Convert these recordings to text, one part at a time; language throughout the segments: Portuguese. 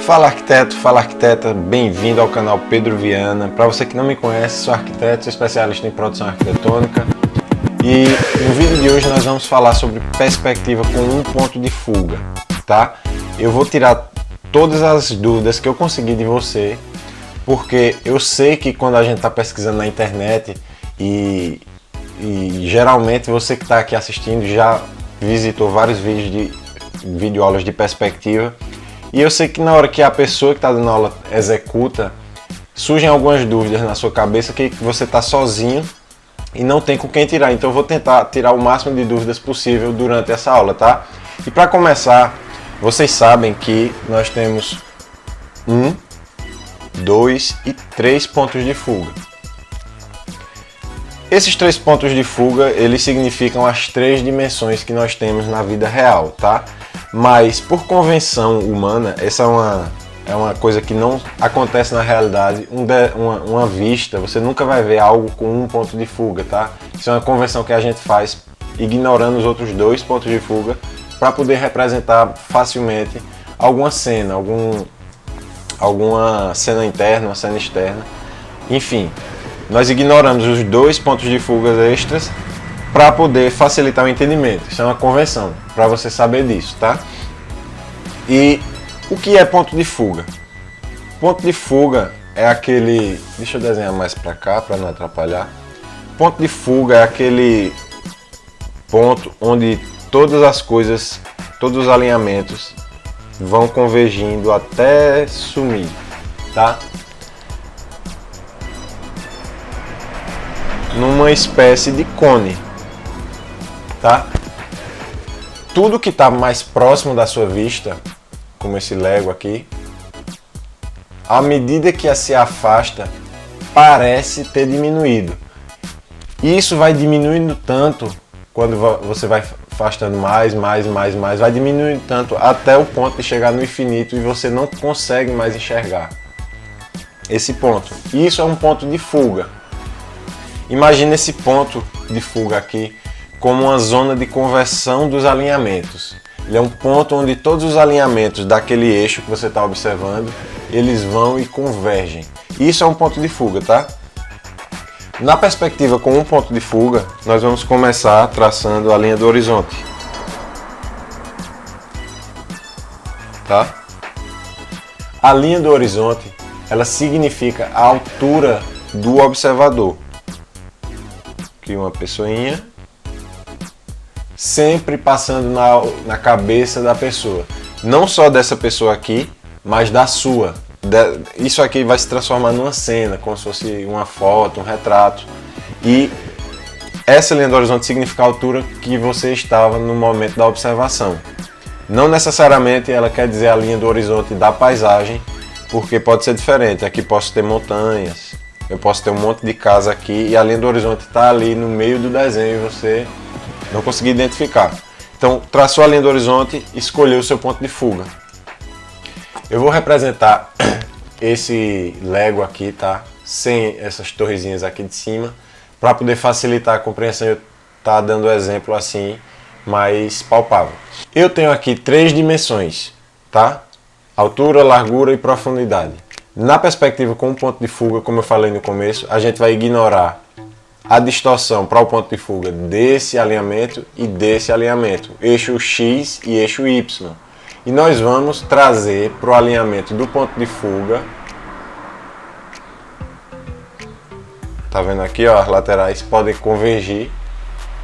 Fala arquiteta, bem-vindo ao canal Pedro Viana. Para você que não me conhece, sou arquiteto, sou especialista em produção arquitetônica e no vídeo de hoje nós vamos falar sobre perspectiva com um ponto de fuga, tá? Eu vou tirar todas as dúvidas que eu consegui de você, porque eu sei que quando a gente está pesquisando na internet e geralmente você que está aqui assistindo já visitou vários vídeos de videoaulas de perspectiva. E eu sei que na hora que a pessoa que está dando aula executa, surgem algumas dúvidas na sua cabeça que você está sozinho e não tem com quem tirar. Então eu vou tentar tirar o máximo de dúvidas possível durante essa aula, tá? E para começar, vocês sabem que nós temos 1, 2 e 3 pontos de fuga. Esses 3 pontos de fuga, eles significam as 3 dimensões que nós temos na vida real, tá? Mas, por convenção humana, essa é uma coisa que não acontece na realidade. Uma vista, você nunca vai ver algo com um ponto de fuga, tá? Isso é uma convenção que a gente faz ignorando os outros 2 pontos de fuga para poder representar facilmente alguma cena, alguma cena interna, uma cena externa. Enfim, nós ignoramos os 2 pontos de fuga extras para poder facilitar o entendimento. Isso é uma convenção, para você saber disso, tá? E o que é ponto de fuga? Ponto de fuga é aquele... Deixa eu desenhar mais para cá, para não atrapalhar. Ponto de fuga é aquele ponto onde todas as coisas, todos os alinhamentos vão convergindo até sumir, tá? Numa espécie de cone. Tá? Tudo que está mais próximo da sua vista, como esse Lego aqui, à medida que se afasta, parece ter diminuído. E isso vai diminuindo tanto, quando você vai afastando mais, vai diminuindo tanto até o ponto de chegar no infinito e você não consegue mais enxergar esse ponto. Isso é um ponto de fuga. Imagine esse ponto de fuga aqui como uma zona de conversão dos alinhamentos. Ele é um ponto onde todos os alinhamentos daquele eixo que você está observando, eles vão e convergem. Isso é um ponto de fuga, tá? Na perspectiva com um ponto de fuga, nós vamos começar traçando a linha do horizonte. Tá? A linha do horizonte, ela significa a altura do observador. Aqui uma pessoinha, sempre passando na cabeça da pessoa. Não só dessa pessoa aqui, mas da sua. Isso aqui vai se transformar numa cena, como se fosse uma foto, um retrato. E essa linha do horizonte significa a altura que você estava no momento da observação. Não necessariamente ela quer dizer a linha do horizonte da paisagem, porque pode ser diferente. Aqui posso ter montanhas, eu posso ter um monte de casa aqui e a linha do horizonte está ali no meio do desenho e você não consegui identificar. Então, traçou a linha do horizonte, escolheu o seu ponto de fuga. Eu vou representar esse Lego aqui, tá? Sem essas torrezinhas aqui de cima, para poder facilitar a compreensão. Eu tá dando exemplo assim, mais palpável. Eu tenho aqui 3 dimensões, tá? Altura, largura e profundidade. Na perspectiva com um ponto de fuga, como eu falei no começo, a gente vai ignorar a distorção para o ponto de fuga desse alinhamento e desse alinhamento, eixo X e eixo Y. E nós vamos trazer para o alinhamento do ponto de fuga. Tá vendo aqui, ó, as laterais podem convergir.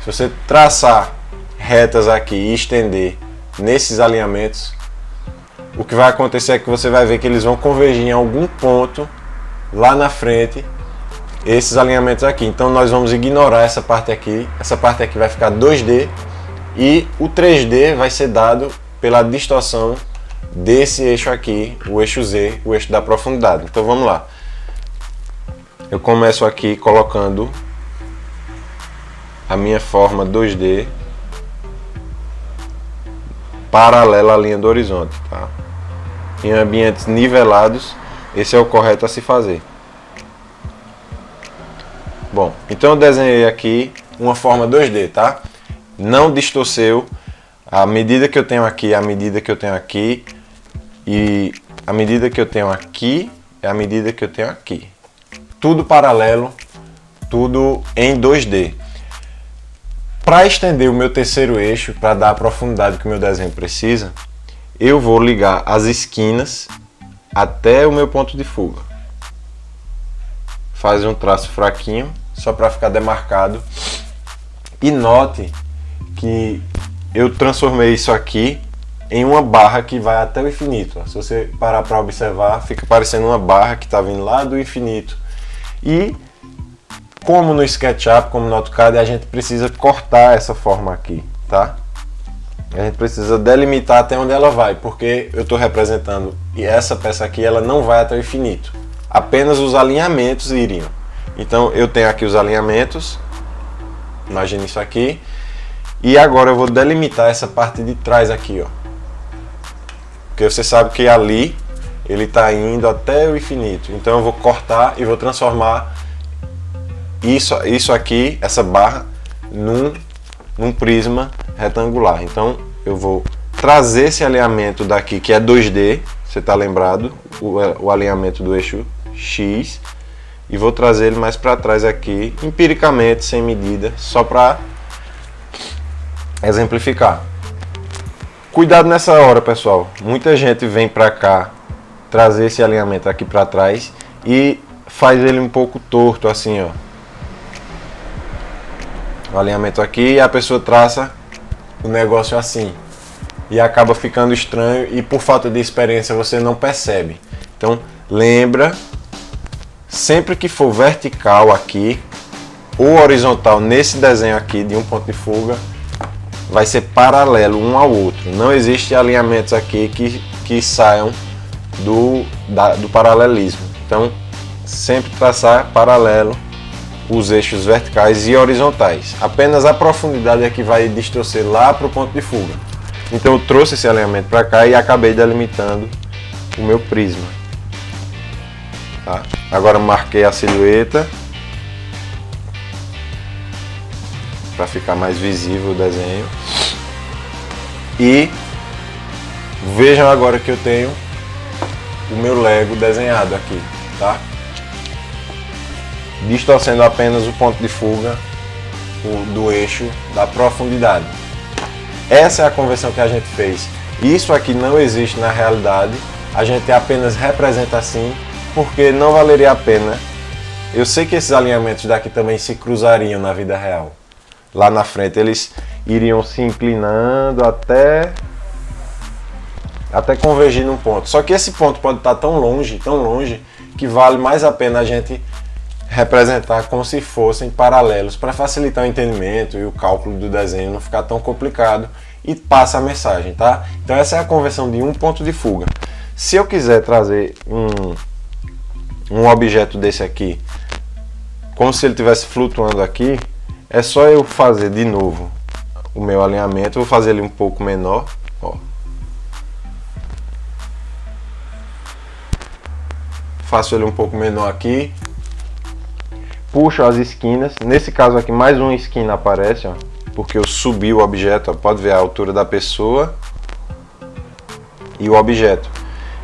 Se você traçar retas aqui e estender nesses alinhamentos, o que vai acontecer é que você vai ver que eles vão convergir em algum ponto lá na frente, esses alinhamentos aqui. Então nós vamos ignorar essa parte aqui vai ficar 2D e o 3D vai ser dado pela distorção desse eixo aqui, o eixo Z, o eixo da profundidade. Então vamos lá. Eu começo aqui colocando a minha forma 2D paralela à linha do horizonte, tá? Em ambientes nivelados, esse é o correto a se fazer. Bom, então eu desenhei aqui uma forma 2D, tá? Não distorceu. A medida que eu tenho aqui, a medida que eu tenho aqui e a medida que eu tenho aqui é a medida que eu tenho aqui. Tudo paralelo, tudo em 2D. Para estender o meu terceiro eixo, para dar a profundidade que o meu desenho precisa, eu vou ligar as esquinas até o meu ponto de fuga. Faz um traço fraquinho, só para ficar demarcado. E note que eu transformei isso aqui em uma barra que vai até o infinito. Se você parar para observar, fica parecendo uma barra que está vindo lá do infinito. E como no SketchUp, como no AutoCAD, a gente precisa cortar essa forma aqui, tá? A gente precisa delimitar até onde ela vai, porque eu estou representando e essa peça aqui ela não vai até o infinito. Apenas os alinhamentos iriam. Então eu tenho aqui os alinhamentos, imagine isso aqui, e agora eu vou delimitar essa parte de trás aqui, ó. Porque você sabe que ali ele está indo até o infinito. Então eu vou cortar e vou transformar isso aqui, essa barra, num prisma retangular. Então eu vou trazer esse alinhamento daqui, que é 2D, você está lembrado, o alinhamento do eixo X, e vou trazer ele mais para trás aqui, empiricamente, sem medida, só para exemplificar. Cuidado nessa hora, pessoal. Muita gente vem para cá trazer esse alinhamento aqui para trás e faz ele um pouco torto assim, ó. O alinhamento aqui e a pessoa traça o negócio assim e acaba ficando estranho e por falta de experiência você não percebe. Então lembra, sempre que for vertical aqui ou horizontal nesse desenho aqui de um ponto de fuga, vai ser paralelo um ao outro. Não existe alinhamentos aqui que saiam do paralelismo. Então sempre traçar paralelo os eixos verticais e horizontais. Apenas a profundidade é que vai distorcer lá para o ponto de fuga. Então eu trouxe esse alinhamento para cá e acabei delimitando o meu prisma. Tá? Agora marquei a silhueta para ficar mais visível o desenho. E vejam agora que eu tenho o meu Lego desenhado aqui, tá? Distorcendo apenas o ponto de fuga do eixo da profundidade. Essa é a conversão que a gente fez. Isso aqui não existe na realidade, a gente apenas representa assim, porque não valeria a pena. Eu sei que esses alinhamentos daqui também se cruzariam na vida real. Lá na frente eles iriam se inclinando até convergir num ponto. Só que esse ponto pode estar tão longe, que vale mais a pena a gente representar como se fossem paralelos para facilitar o entendimento e o cálculo do desenho não ficar tão complicado e passa a mensagem, tá? Então essa é a conversão de um ponto de fuga. Se eu quiser trazer um objeto desse aqui, como se ele estivesse flutuando aqui, é só eu fazer de novo o meu alinhamento, vou fazer ele um pouco menor, ó. Faço ele um pouco menor aqui, puxo as esquinas, nesse caso aqui mais uma esquina aparece, ó, porque eu subi o objeto, ó, pode ver a altura da pessoa e o objeto.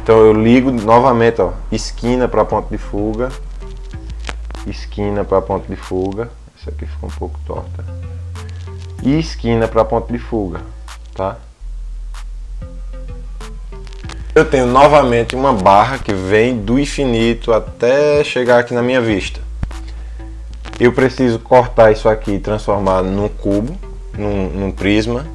Então eu ligo novamente, ó, esquina para ponto de fuga, esquina para ponto de fuga, essa aqui ficou um pouco torta, e esquina para ponto de fuga, tá? Eu tenho novamente uma barra que vem do infinito até chegar aqui na minha vista. Eu preciso cortar isso aqui e transformar num cubo, num prisma.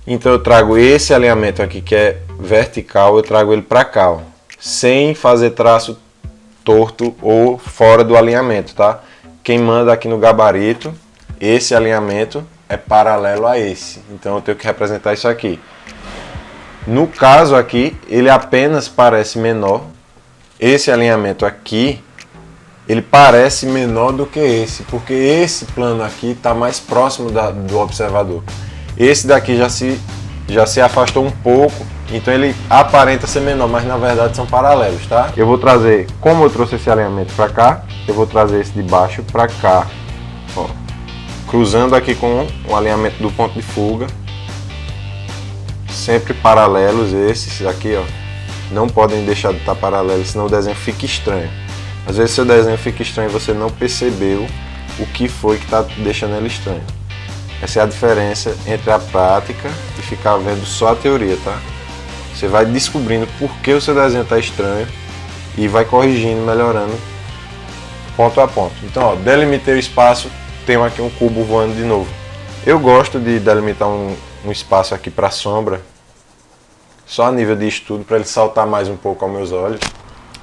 Então eu trago esse alinhamento aqui que é vertical, eu trago ele para cá, ó, sem fazer traço torto ou fora do alinhamento, tá? Quem manda aqui no gabarito, esse alinhamento é paralelo a esse. Então eu tenho que representar isso aqui. No caso aqui, ele apenas parece menor. Esse alinhamento aqui, ele parece menor do que esse, porque esse plano aqui está mais próximo do observador. Esse daqui já se afastou um pouco, então ele aparenta ser menor, mas na verdade são paralelos, tá? Eu vou trazer, como eu trouxe esse alinhamento para cá, eu vou trazer esse de baixo para cá, ó, cruzando aqui com o alinhamento do ponto de fuga, sempre paralelos esses aqui, ó. não podem deixar de estar paralelos, senão o desenho fica estranho. Às vezes seu desenho fica estranho e você não percebeu o que foi que está deixando ele estranho. Essa é a diferença entre a prática e ficar vendo só a teoria, tá? Você vai descobrindo por que o seu desenho está estranho e vai corrigindo, melhorando ponto a ponto. Então, ó, delimitei o espaço, tenho aqui um cubo voando de novo. Eu gosto de delimitar um espaço aqui para sombra, só a nível de estudo, para ele saltar mais um pouco aos meus olhos.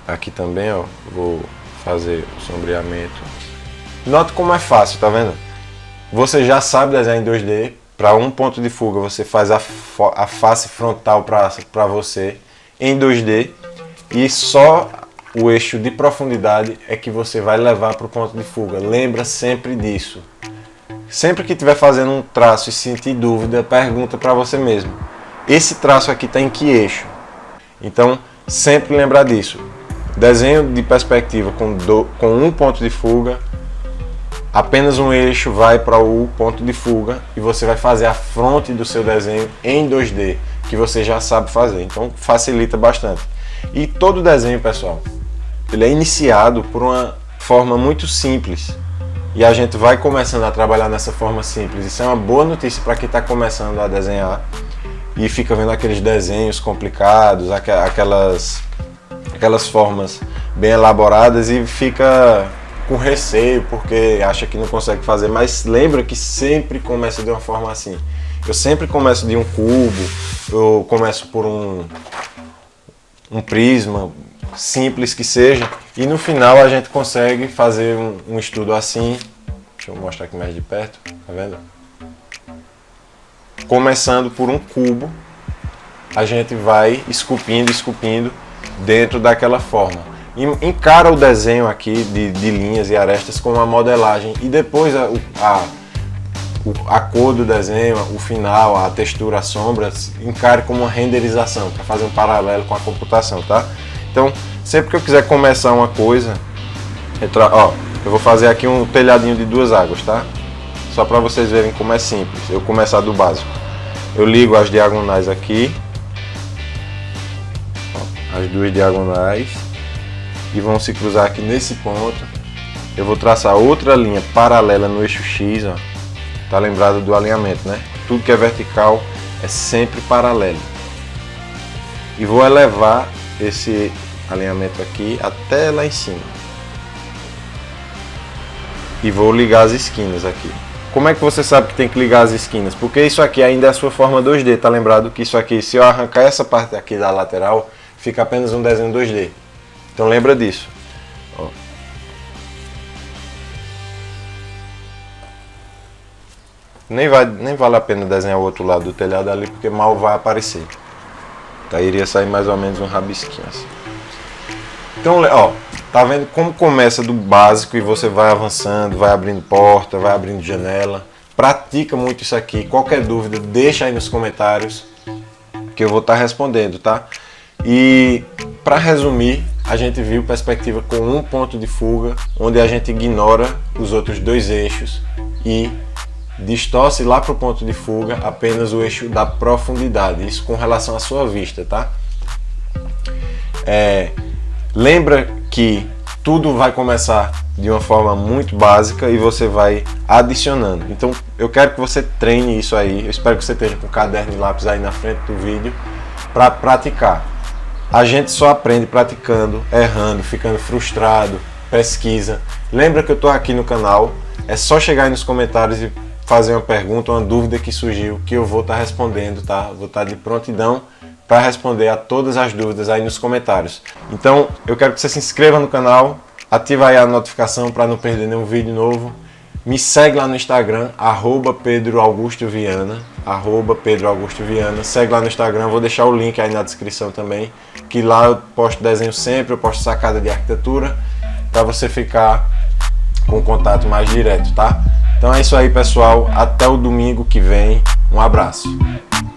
Aqui também, ó, vou fazer o sombreamento. Nota como é fácil, tá vendo? Você já sabe desenhar em 2D. Para um ponto de fuga, você faz a face frontal para você em 2D. E só o eixo de profundidade é que você vai levar para o ponto de fuga. Lembra sempre disso. Sempre que estiver fazendo um traço e sentir dúvida, pergunta para você mesmo. Esse traço aqui está em que eixo? Então, sempre lembrar disso. Desenho de perspectiva com um ponto de fuga, apenas um eixo vai para o ponto de fuga e você vai fazer a fronte do seu desenho em 2D, que você já sabe fazer. Então, facilita bastante. E todo desenho, pessoal, ele é iniciado por uma forma muito simples. E a gente vai começando a trabalhar nessa forma simples. Isso é uma boa notícia para quem está começando a desenhar e fica vendo aqueles desenhos complicados, aquelas formas bem elaboradas e fica com receio porque acha que não consegue fazer. Mas lembra que sempre começa de uma forma assim. Eu sempre começo de um cubo, eu começo por um prisma, simples que seja, e no final a gente consegue fazer um estudo assim. Deixa eu mostrar aqui mais de perto, tá vendo? Começando por um cubo, a gente vai esculpindo dentro daquela forma. Encara o desenho aqui de linhas e arestas como uma modelagem e depois a cor do desenho, o final, a textura, as sombras, encare como uma renderização para fazer um paralelo com a computação, tá? Então, sempre que eu quiser começar uma coisa, eu vou fazer aqui um telhadinho de 2 águas, tá? Só para vocês verem como é simples. Eu começar do básico. Eu ligo as diagonais aqui, as 2 diagonais, e vão se cruzar aqui nesse ponto. Eu vou traçar outra linha paralela no eixo X, ó. Tá lembrado do alinhamento, né? Tudo que é vertical é sempre paralelo. E vou elevar esse alinhamento aqui até lá em cima. E vou ligar as esquinas aqui. Como é que você sabe que tem que ligar as esquinas? Porque isso aqui ainda é a sua forma 2D, tá lembrado que isso aqui, se eu arrancar essa parte aqui da lateral, fica apenas um desenho 2D. Então lembra disso. Ó. Nem vale a pena desenhar o outro lado do telhado ali, porque mal vai aparecer. Tá, iria sair mais ou menos um rabisquinho assim. Então, ó, tá vendo como começa do básico e você vai avançando, vai abrindo porta, vai abrindo janela. Pratica muito isso aqui. Qualquer dúvida, deixa aí nos comentários que eu vou estar respondendo, tá? E para resumir, a gente viu perspectiva com um ponto de fuga, onde a gente ignora os outros 2 eixos e distorce lá para o ponto de fuga apenas o eixo da profundidade. Isso com relação à sua vista, tá? Lembra que tudo vai começar de uma forma muito básica e você vai adicionando. Então eu quero que você treine isso aí. Eu espero que você esteja com caderno e lápis aí na frente do vídeo para praticar. A gente só aprende praticando, errando, ficando frustrado, pesquisa. Lembra que eu estou aqui no canal, é só chegar aí nos comentários e fazer uma pergunta, uma dúvida que surgiu, que eu vou estar respondendo, tá? Vou estar de prontidão para responder a todas as dúvidas aí nos comentários. Então, eu quero que você se inscreva no canal, ativa aí a notificação para não perder nenhum vídeo novo. Me segue lá no Instagram, @PedroAugustoViana, @PedroAugustoViana. Segue lá no Instagram, vou deixar o link aí na descrição também, que lá eu posto desenho sempre, eu posto sacada de arquitetura, para você ficar com contato mais direto, tá? Então é isso aí, pessoal. Até o domingo que vem. Um abraço.